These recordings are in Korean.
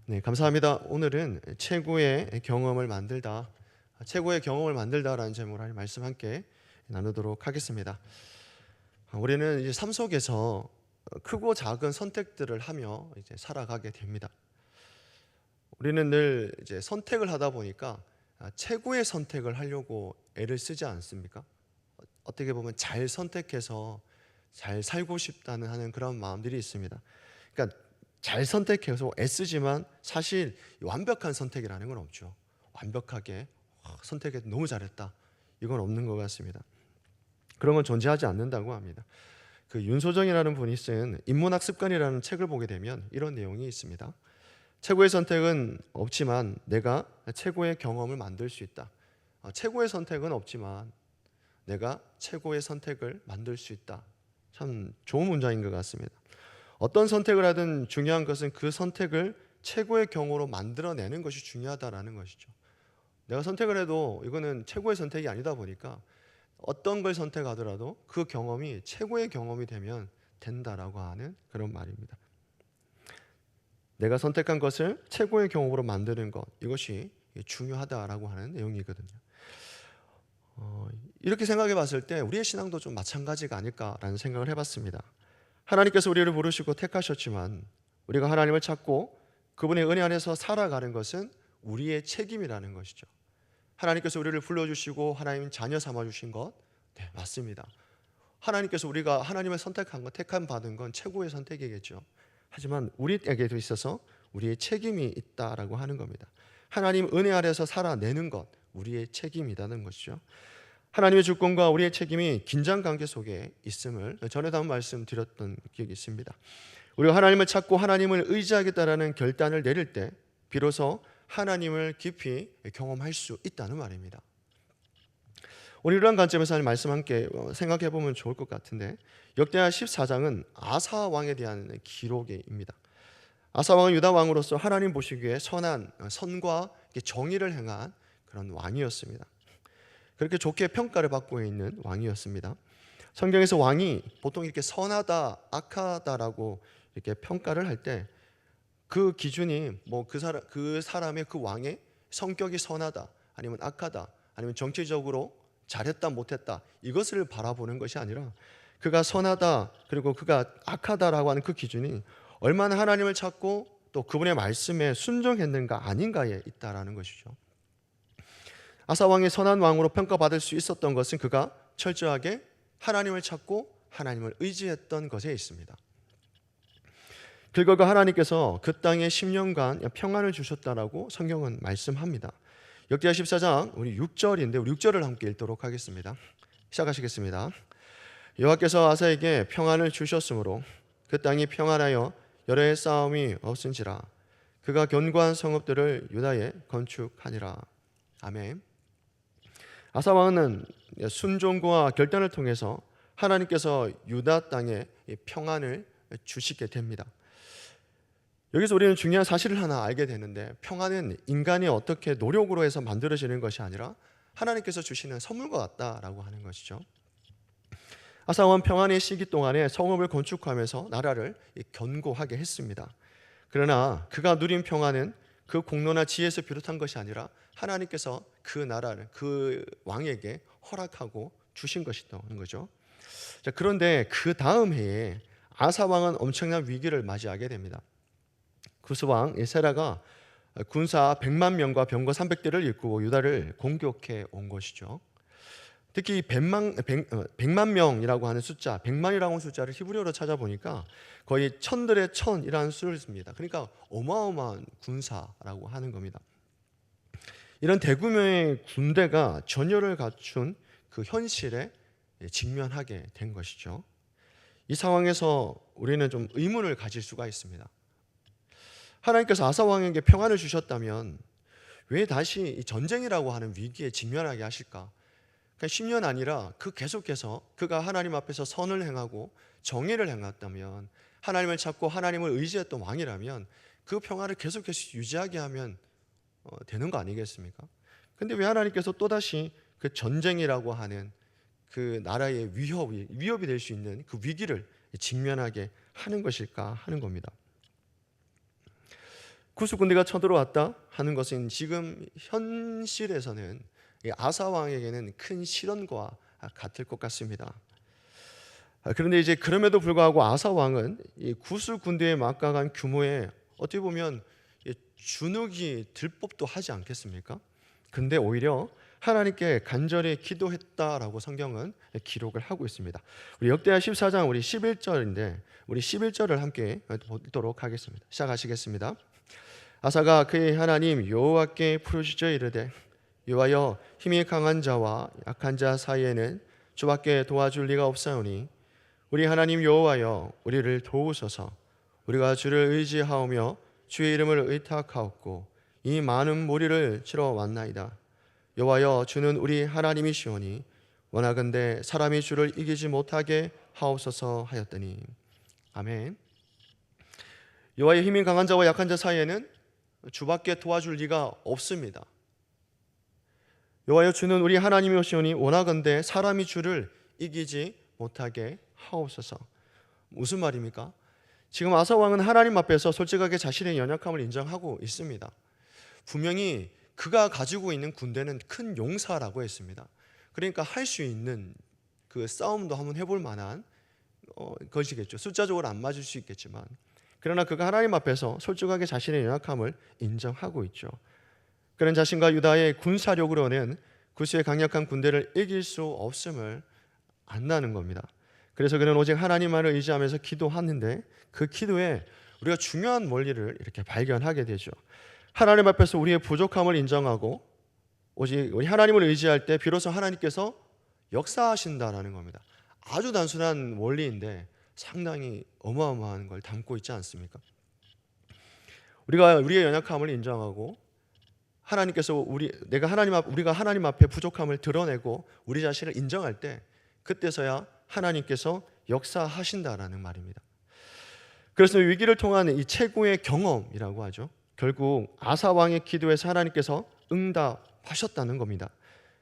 네, 감사합니다. 오늘은 최고의 경험을 만들다라는 제목으로 하나님 말씀 함께 나누도록 하겠습니다. 우리는 이제 삶 속에서 크고 작은 선택들을 하며 이제 살아가게 됩니다. 우리는 늘 이제 선택을 하다 보니까 최고의 선택을 하려고 애를 쓰지 않습니까? 어떻게 보면 잘 선택해서 잘 살고 싶다는 하는 그런 마음들이 있습니다. 그러니까 잘 선택해서 애쓰지만 사실 완벽한 선택이라는 건 없죠. 완벽하게 선택해서 너무 잘했다, 이건 없는 것 같습니다. 그런 건 존재하지 않는다고 합니다. 그 윤소정이라는 분이 쓴 인문학 습관이라는 책을 보게 되면 이런 내용이 있습니다. 최고의 선택은 없지만 내가 최고의 경험을 만들 수 있다. 최고의 선택은 없지만 내가 최고의 선택을 만들 수 있다. 참 좋은 문장인 것 같습니다. 어떤 선택을 하든 중요한 것은 그 선택을 최고의 경우로 만들어내는 것이 중요하다라는 것이죠. 내가 선택을 해도 이거는 최고의 선택이 아니다 보니까 어떤 걸 선택하더라도 그 경험이 최고의 경험이 되면 된다라고 하는 그런 말입니다. 내가 선택한 것을 최고의 경험으로 만드는 것, 이것이 중요하다라고 하는 내용이거든요. 이렇게 생각해 봤을 때 우리의 신앙도 좀 마찬가지가 아닐까라는 생각을 해봤습니다. 하나님께서 우리를 부르시고 택하셨지만 우리가 하나님을 찾고 그분의 은혜 안에서 살아가는 것은 우리의 책임이라는 것이죠. 하나님께서 우리를 불러주시고 하나님 자녀 삼아주신 것, 네, 맞습니다. 하나님께서 우리가 하나님을 선택한 것, 택함 받은 건 최고의 선택이겠죠. 하지만 우리에게도 있어서 우리의 책임이 있다라고 하는 겁니다. 하나님 은혜 아래서 살아내는 것, 우리의 책임이라는 것이죠. 하나님의 주권과 우리의 책임이 긴장관계 속에 있음을 전에도 한번 말씀드렸던 기억이 있습니다. 우리가 하나님을 찾고 하나님을 의지하겠다라는 결단을 내릴 때 비로소 하나님을 깊이 경험할 수 있다는 말입니다. 오늘 이러한 관점에서 하나님 말씀 함께 생각해 보면 좋을 것 같은데, 역대하 14장은 아사 왕에 대한 기록입니다. 아사 왕은 유다 왕으로서 하나님 보시기에 선과 정의를 행한 그런 왕이었습니다. 그렇게 좋게 평가를 받고 있는 왕이었습니다. 성경에서 왕이 보통 이렇게 선하다, 악하다라고 이렇게 평가를 할 때 그 기준이 뭐 그 사람의 그 왕의 성격이 선하다, 아니면 악하다, 아니면 정치적으로 잘했다, 못했다, 이것을 바라보는 것이 아니라 그가 선하다, 그리고 그가 악하다라고 하는 그 기준이 얼마나 하나님을 찾고 또 그분의 말씀에 순종했는가 아닌가에 있다라는 것이죠. 아사 왕이 선한 왕으로 평가받을 수 있었던 것은 그가 철저하게 하나님을 찾고 하나님을 의지했던 것에 있습니다. 그 결과 하나님께서 그 땅에 10년간 평안을 주셨다라고 성경은 말씀합니다. 역대하 14장 우리 6절인데 우리 6절을 함께 읽도록 하겠습니다. 시작하시겠습니다. 여호와께서 아사에게 평안을 주셨으므로 그 땅이 평안하여 여러 해 싸움이 없은지라 그가 견고한 성읍들을 유다에 건축하니라. 아멘. 아사 왕은 순종과 결단을 통해서 하나님께서 유다 땅에 평안을 주시게 됩니다. 여기서 우리는 중요한 사실을 하나 알게 되는데, 평안은 인간이 어떻게 노력으로 해서 만들어지는 것이 아니라 하나님께서 주시는 선물과 같다라고 하는 것이죠. 아사 왕은 평안의 시기 동안에 성읍을 건축하면서 나라를 견고하게 했습니다. 그러나 그가 누린 평안은 그 공로나 지혜에서 비롯한 것이 아니라 하나님께서 그 나라를 그 왕에게 허락하고 주신 것이라는 거죠. 자, 그런데 그 다음 해에 아사 왕은 엄청난 위기를 맞이하게 됩니다. 구스 왕 세라가 군사 100만 명과 병거 300대를 이끌고 유다를 공격해 온 것이죠. 특히 100만 명이라고 하는 숫자, 100만이라고 하는 숫자를 히브리어로 찾아보니까 거의 천들의 천이라는 수를 씁니다. 그러니까 어마어마한 군사라고 하는 겁니다. 이런 대규모의 군대가 전열을 갖춘 그 현실에 직면하게 된 것이죠. 이 상황에서 우리는 좀 의문을 가질 수가 있습니다. 하나님께서 아사 왕에게 평안을 주셨다면 왜 다시 이 전쟁이라고 하는 위기에 직면하게 하실까? 그러니까 10년 아니라 그 계속해서 그가 하나님 앞에서 선을 행하고 정의를 행했다면, 하나님을 찾고 하나님을 의지했던 왕이라면 그 평화를 계속해서 유지하게 하면 되는 거 아니겠습니까? 근데 왜 하나님께서 또다시 그 전쟁이라고 하는 그 나라의 위협이 될 수 있는 그 위기를 직면하게 하는 것일까 하는 겁니다. 구스 군대가 쳐들어왔다 하는 것은 지금 현실에서는 이 아사 왕에게는 큰 시련과 같을 것 같습니다. 그런데 이제 그럼에도 불구하고 아사 왕은 이 구스 군대에 막강한 규모에 어떻게 보면 주눅이 들 법도 하지 않겠습니까? 근데 오히려 하나님께 간절히 기도했다라고 성경은 기록을 하고 있습니다. 우리 역대하 14장 우리 11절인데 우리 11절을 함께 보도록 하겠습니다. 시작하시겠습니다. 아사가 그의 하나님 여호와께 부르짖어 이르되 여호와여 힘이 강한 자와 약한 자 사이에는 주밖에 도와줄 리가 없사오니 우리 하나님 여호와여 우리를 도우소서. 우리가 주를 의지하오며 주의 이름을 의탁하옵고 이 많은 무리를 치러 왔나이다. 여호와여 주는 우리 하나님이시오니 원하건대 사람이 주를 이기지 못하게 하옵소서 하였더니 아멘. 여호와의 힘이 강한 자와 약한 자 사이에는 주밖에 도와줄 리가 없습니다. 여호와여 주는 우리 하나님이시오니 원하건대 사람이 주를 이기지 못하게 하옵소서. 무슨 말입니까? 지금 아사 왕은 하나님 앞에서 솔직하게 자신의 연약함을 인정하고 있습니다. 분명히 그가 가지고 있는 군대는 큰 용사라고 했습니다. 그러니까 할 수 있는 그 싸움도 한번 해볼 만한 것이겠죠. 숫자적으로 안 맞을 수 있겠지만 그러나 그가 하나님 앞에서 솔직하게 자신의 연약함을 인정하고 있죠. 그런 자신과 유다의 군사력으로는 구스의 강력한 군대를 이길 수 없음을 안다는 겁니다. 그래서 그는 오직 하나님만을 의지하면서 기도하는데 그 기도에 우리가 중요한 원리를 이렇게 발견하게 되죠. 하나님 앞에서 우리의 부족함을 인정하고 오직 우리 하나님을 의지할 때 비로소 하나님께서 역사하신다라는 겁니다. 아주 단순한 원리인데 상당히 어마어마한 걸 담고 있지 않습니까? 우리가 우리의 연약함을 인정하고 하나님께서 우리가 하나님 앞에 부족함을 드러내고 우리 자신을 인정할 때 그때서야 하나님께서 역사하신다라는 말입니다. 그래서 위기를 통한 이 최고의 경험이라고 하죠. 결국 아사 왕의 기도에서 하나님께서 응답하셨다는 겁니다.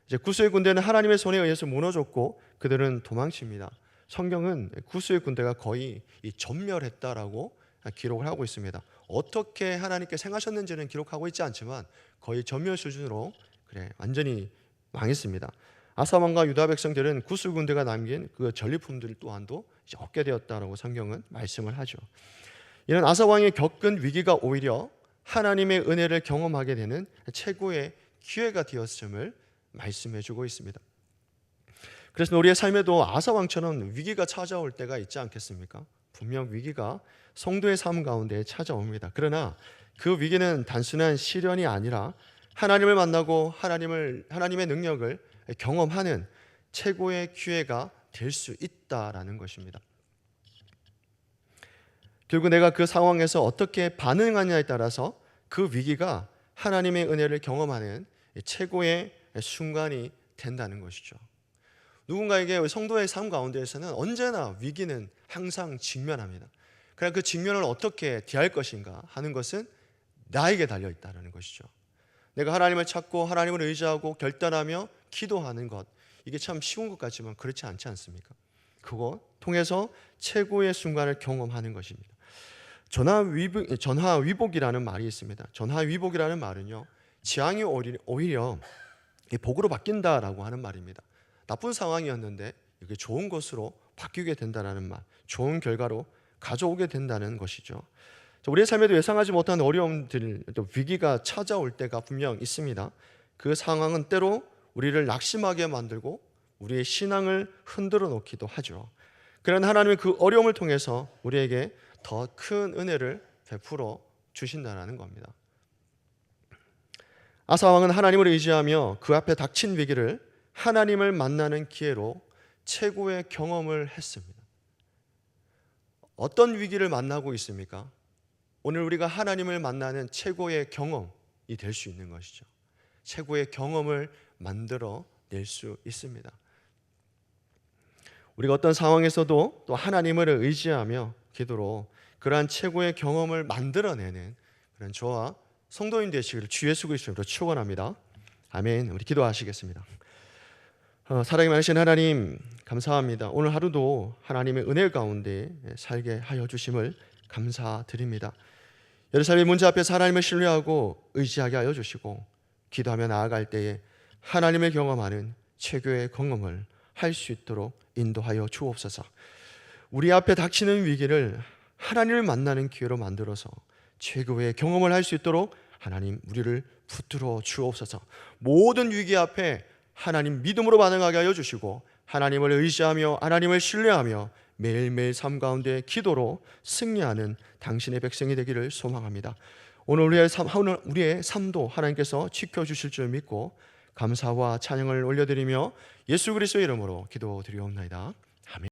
이제 구스의 군대는 하나님의 손에 의해서 무너졌고 그들은 도망칩니다. 성경은 구스의 군대가 거의 전멸했다라고 기록을 하고 있습니다. 어떻게 하나님께 행하셨는지는 기록하고 있지 않지만 거의 전멸 수준으로 완전히 망했습니다. 아사 왕과 유다 백성들은 구스 군대가 남긴 그 전리품들 또한도 이제 얻게 되었다라고 성경은 말씀을 하죠. 이런 아사 왕이 겪은 위기가 오히려 하나님의 은혜를 경험하게 되는 최고의 기회가 되었음을 말씀해주고 있습니다. 그래서 우리의 삶에도 아사 왕처럼 위기가 찾아올 때가 있지 않겠습니까? 분명 위기가 성도의 삶 가운데 찾아옵니다. 그러나 그 위기는 단순한 시련이 아니라 하나님을 만나고 하나님의 능력을 경험하는 최고의 기회가 될 수 있다라는 것입니다. 결국 내가 그 상황에서 어떻게 반응하냐에 따라서 그 위기가 하나님의 은혜를 경험하는 최고의 순간이 된다는 것이죠. 누군가에게 성도의 삶 가운데에서는 언제나 위기는 항상 직면합니다. 그러나 그 직면을 어떻게 대할 것인가 하는 것은 나에게 달려있다는 것이죠. 내가 하나님을 찾고 하나님을 의지하고 결단하며 기도하는 것, 이게 참 쉬운 것 같지만 그렇지 않지 않습니까? 그거 통해서 최고의 순간을 경험하는 것입니다. 전화위복이라는 말이 있습니다. 전화위복이라는 말은요, 재앙이 오히려 복으로 바뀐다라고 하는 말입니다. 나쁜 상황이었는데 이게 좋은 것으로 바뀌게 된다는 말, 좋은 결과로 가져오게 된다는 것이죠. 우리의 삶에도 예상하지 못한 어려움들, 또 위기가 찾아올 때가 분명 있습니다. 그 상황은 때로 우리를 낙심하게 만들고 우리의 신앙을 흔들어 놓기도 하죠. 그러나 하나님은 그 어려움을 통해서 우리에게 더 큰 은혜를 베풀어 주신다는 겁니다. 아사 왕은 하나님을 의지하며 그 앞에 닥친 위기를 하나님을 만나는 기회로 최고의 경험을 했습니다. 어떤 위기를 만나고 있습니까? 오늘 우리가 하나님을 만나는 최고의 경험이 될 수 있는 것이죠. 최고의 경험을 만들어 낼 수 있습니다. 우리가 어떤 상황에서도 또 하나님을 의지하며 기도로 그러한 최고의 경험을 만들어내는 그런 저와 성도인 되시기를 주 예수 그리스도로 축원합니다. 아멘. 우리 기도하시겠습니다. 사랑이 많으신 하나님 감사합니다. 오늘 하루도 하나님의 은혜 가운데 살게 하여 주심을 감사드립니다. 예루살렘 문제 앞에서 하나님을 신뢰하고 의지하게 하여 주시고 기도하며 나아갈 때에 하나님을 경험하는 최고의 경험을 할 수 있도록 인도하여 주옵소서. 우리 앞에 닥치는 위기를 하나님을 만나는 기회로 만들어서 최고의 경험을 할 수 있도록 하나님 우리를 붙들어 주옵소서. 모든 위기 앞에 하나님 믿음으로 반응하게 하여 주시고 하나님을 의지하며 하나님을 신뢰하며 매일매일 삶 가운데 기도로 승리하는 당신의 백성이 되기를 소망합니다. 오늘 우리의 삶도 하나님께서 지켜주실 줄 믿고 감사와 찬양을 올려드리며 예수 그리스도의 이름으로 기도드리옵나이다. 아멘.